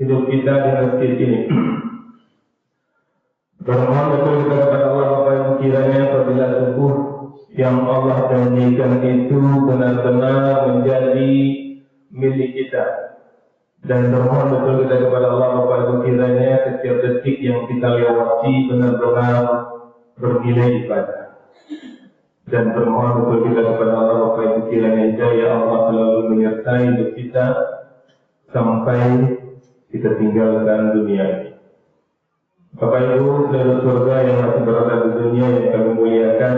hidup kita di masjid ini. Bermohon betul kita kepada Allah Bapa yang kiranya apabila subuh yang Allah janjikan itu benar-benar menjadi milik kita. Dan bermohon betul kita kepada Allah Bapa yang kiranya setiap detik yang kita lewati benar-benar bernilai ibadah. Dan bermohon betul kita kepada Allah Bapa yang kiranya ya Allah selalu menyertai hidup kita sampai kita tinggalkan dunia ini. Bapak Ibu saudara surga yang masih berada di dunia yang kami muliakan,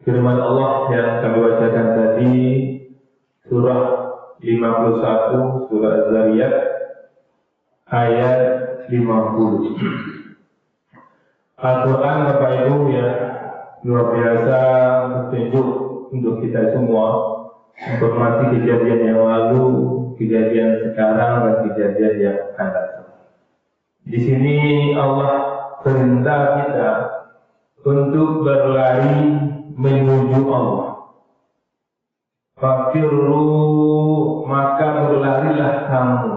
firman Allah yang kami bacakan tadi surah 51 surah Az-Zariyat ayat 50. Al-Quran Bapak Ibu ya luar biasa petunjuk untuk kita semua, informasi kejadian yang lalu, kejadian sekarang dan kejadian yang akan datang. Di sini Allah perintah kita untuk berlari menuju Allah. Fafirru, maka berlarilah kamu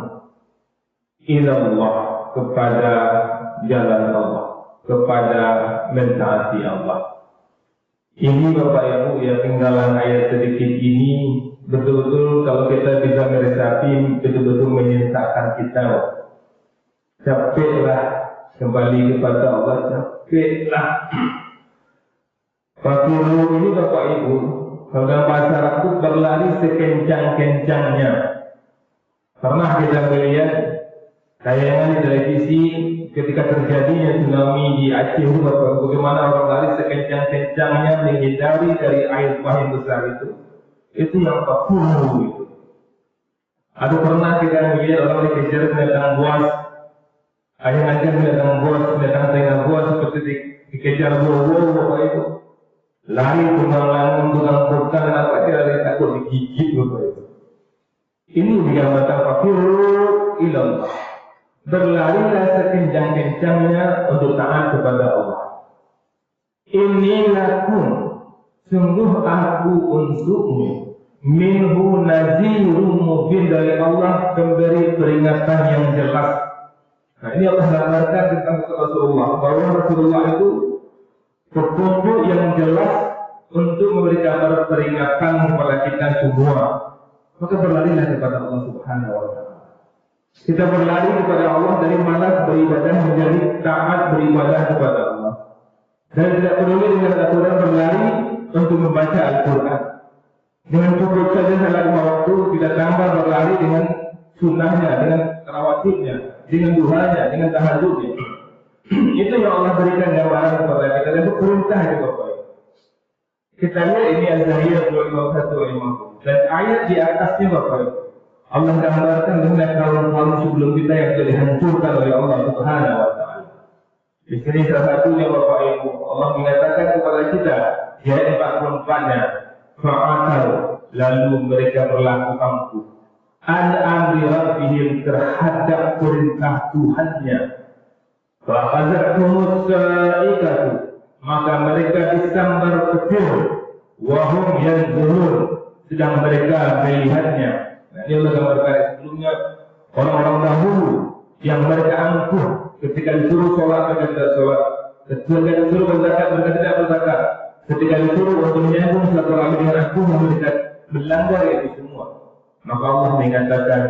ilallah, kepada jalan Allah, kepada mentaati Allah. Ini Bapak Ibu ya, tinggalan ayat sedikit ini betul-betul kalau kita bisa meresapi, betul-betul menyesakkan kita. Capeklah kembali kepada Allah, capeklah. Fafirru ini Bapak Ibu, kalau dalam bahasa Arab itu berlari sekencang-kencangnya. Pernah kita melihat tayangan di televisi ketika terjadinya tsunami di Aceh, bagaimana orang lari sekencang-kencangnya menghindari dari air bah yang besar itu. Itu yang fafirru itu. Ada pernah kita melihat orang dikejar binatang buas, ayam-ayam binatang buas, binatang tengah buas seperti dikejar buah-buah Bapak Ibu. Lari kemana untuk bukan apa dia lari takut digigit Bapak Ibu. Ini digambarkan fafirru ilallah. Berlarilah sekencang-kencangnya untuk taat kepada Allah. Ini lakum, sungguh aku untukmu, minhu nazirum mubin, dari Allah pemberi peringatan yang jelas. Nah ini Allah gambarkan tentang Rasulullah, bahwa Rasulullah itu petunjuk yang jelas untuk memberi kabar peringatan kepada kita semua. Maka berlarilah kepada Allah Subhanahu wa Ta'ala. Kita berlari kepada Allah dari malas beribadah menjadi taat beribadah kepada Allah. Dan tidak peduli dengan aturan berlari untuk membaca Al-Quran. Dengan cukup saja salat 5 waktu, kita tambah berlari dengan sunnahnya, dengan rawatibnya, dengan duhanya, dengan tahajudnya. Itu yang Allah berikan gambaran kepada kita, dan itu perintah itu Bapak. Kita lihat ini Al-Zariyat 51 dan ayat di atasnya Bapak. Allah gambarkan dengan kaum-kaum sebelum kita yang telah dihancurkan oleh Allah Subhanahu wa Ta'ala. Di sini salah satunya Bapak Ibu, Allah mengatakan kepada kita di ayat 44-nya, fa'akal, lalu mereka berlaku angkuh an-amri rabbihim, terhadap perintah Tuhannya. Fa'azakumus sa'ikatu, maka mereka disambar petir, wahum yanzurun, sedang mereka melihatnya. Nah, ini Allah gambarkan sebelumnya orang-orang dahulu yang mereka angkuh ketika disuruh sholat mereka tidak sholat, ketika disuruh berzakat mereka tidak berzakat, ketika disuruh untuk menyambung silaturahmi dengan aku mereka melanggar itu semua. Maka Allah mengatakan,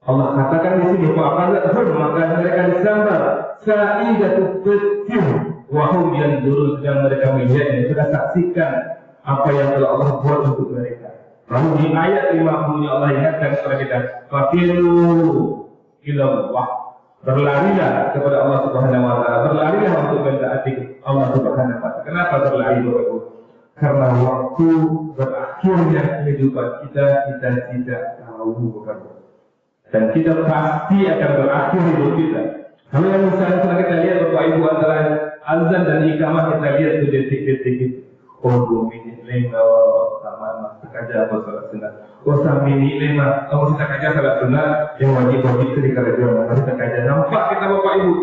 Allah katakan di sini maka mereka disambar sa'idatu petir wahum yanzurun, sedang mereka melihatnya, sudah saksikan apa yang telah Allah buat untuk mereka. Lalu di ayat 50 Allah ingatkan kepada kita, fafirru ilallah, berlarilah kepada Allah Subhanahu wa Ta'ala, berlarilah untuk mentaati Allah Subhanahu wa Ta'ala. Kenapa berlari Bapak Ibu? Karena waktu berakhirnya kehidupan kita tidak tahu Bapak Ibu. Dan kita pasti akan berakhir hidup kita. Kalau yang misalnya kita lihat Bapak Ibu antara azan dan iqamah, kita lihat itu detik-detik itu. Oh 2 minit lewat sama sekaja apa salat sunat. Oh 1 minit lewat kamu sekaja salat sunat yang wajib itu di kerajaan. Kita kaja nampak kita Bapak Ibu.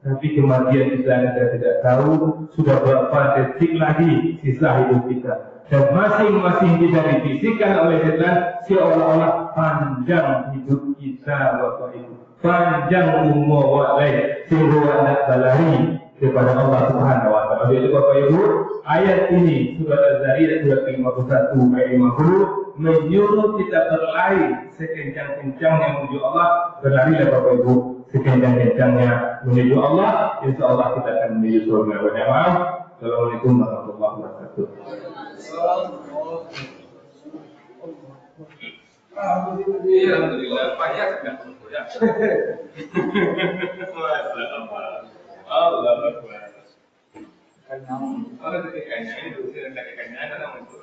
Tapi kematian kita tidak tahu sudah berapa detik lagi sisa hidup kita. Dan masing-masing kita dibisikkan oleh setan seolah-olah panjang hidup kita, Bapak Ibu. Panjang umur walai sehingga anak balari kepada Allah Subhanahu wa taala. Jadi Bapak Ibu, ayat ini surat Az-Zariyat surat 51 ayat 50 menyuruh kita berlari sekencang-kencangnya menuju Allah. Berlarilah Bapak Ibu sekencang-kencangnya menuju Allah, insya Allah kita akan menuju surga. Jemaah, Assalamualaikum warahmatullahi wabarakatuh. Alhamdulillah, banyak kan? Allah Akbar. Kalau ketikanya ini dulu ketikanya ada nama itu.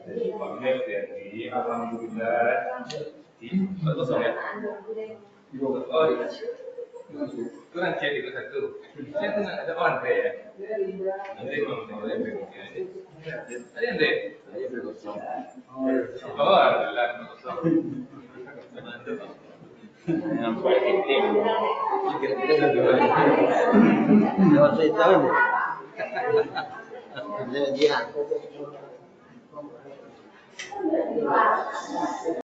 Pamer jadi alhamdulillah. Kosong ya. Oh iya. Itu kan cek itu satu. Saya tuh ada on ya. Nanti mau ada yang deh. Oh, ada kosong. Yang baik ini. Lewat setan. Dia.